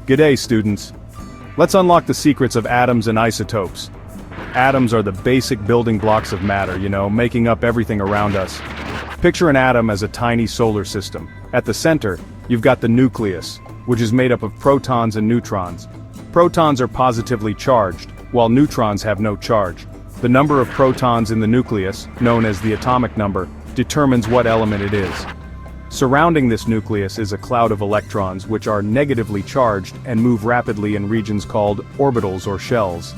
G'day, students. Let's unlock the secrets of atoms and isotopes. Atoms are the basic building blocks of matter, making up everything around us. Picture an atom as a tiny solar system. At the center, you've got the nucleus, which is made up of protons and neutrons. Protons are positively charged, while neutrons have no charge. The number of protons in the nucleus, known as the atomic number, determines what element it is. Surrounding this nucleus is a cloud of electrons which are negatively charged and move rapidly in regions called orbitals or shells.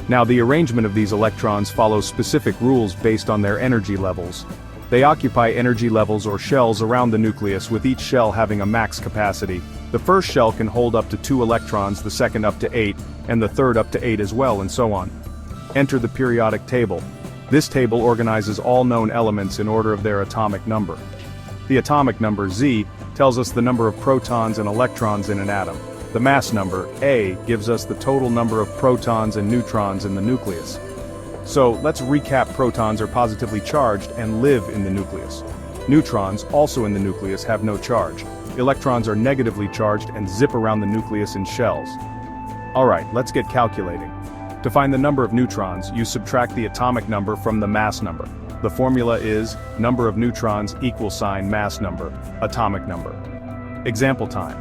Now, the arrangement of these electrons follows specific rules based on their energy levels. They occupy energy levels or shells around the nucleus, with each shell having a max capacity. The first shell can hold up to 2 electrons, the second up to 8, and the third up to 8 as well, and so on. Enter the periodic table. This table organizes all known elements in order of their atomic number. The atomic number, Z, tells us the number of protons and electrons in an atom. The mass number, A, gives us the total number of protons and neutrons in the nucleus. So, let's recap. Protons are positively charged and live in the nucleus. Neutrons, also in the nucleus, have no charge. Electrons are negatively charged and zip around the nucleus in shells. Alright, let's get calculating. To find the number of neutrons, you subtract the atomic number from the mass number. The formula is number of neutrons = mass number, atomic number. Example time.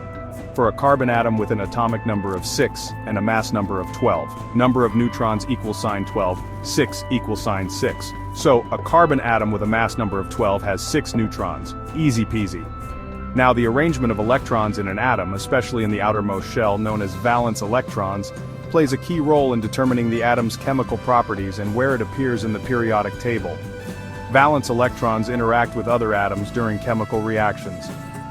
For a carbon atom with an atomic number of 6 and a mass number of 12, number of neutrons = 12, 6 = 6. So, a carbon atom with a mass number of 12 has 6 neutrons. Easy peasy. Now, the arrangement of electrons in an atom, especially in the outermost shell known as valence electrons, plays a key role in determining the atom's chemical properties and where it appears in the periodic table. Valence electrons interact with other atoms during chemical reactions.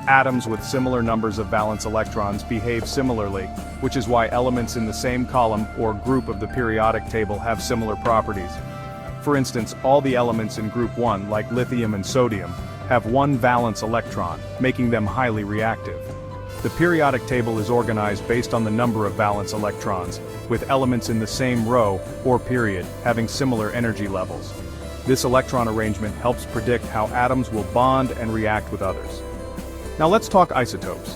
Atoms with similar numbers of valence electrons behave similarly, which is why elements in the same column or group of the periodic table have similar properties. For instance, all the elements in group 1, like lithium and sodium, have 1 valence electron, making them highly reactive. The periodic table is organized based on the number of valence electrons, with elements in the same row or period having similar energy levels. This electron arrangement helps predict how atoms will bond and react with others. Now let's talk isotopes.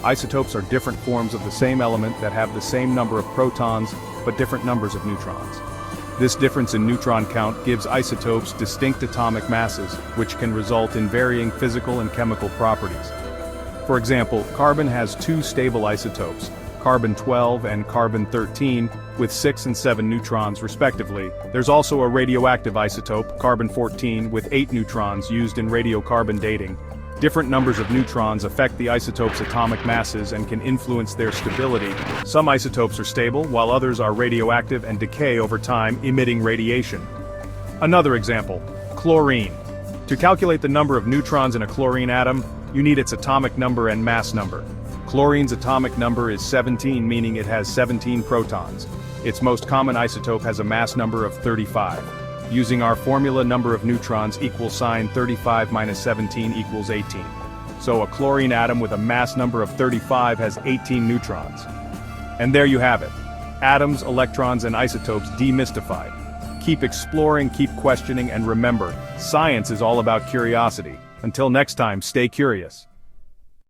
Isotopes are different forms of the same element that have the same number of protons, but different numbers of neutrons. This difference in neutron count gives isotopes distinct atomic masses, which can result in varying physical and chemical properties. For example, carbon has 2 stable isotopes, carbon-12 and carbon-13, with 6 and 7 neutrons respectively. There's also a radioactive isotope, carbon-14, with 8 neutrons used in radiocarbon dating. Different numbers of neutrons affect the isotope's atomic masses and can influence their stability. Some isotopes are stable, while others are radioactive and decay over time, emitting radiation. Another example, chlorine. To calculate the number of neutrons in a chlorine atom, you need its atomic number and mass number. Chlorine's atomic number is 17, meaning it has 17 protons. Its most common isotope has a mass number of 35. Using our formula, number of neutrons = 35 minus 17 = 18. So a chlorine atom with a mass number of 35 has 18 neutrons. And there you have it. Atoms, electrons, and isotopes demystified. Keep exploring, keep questioning, and remember, science is all about curiosity. Until next time, stay curious.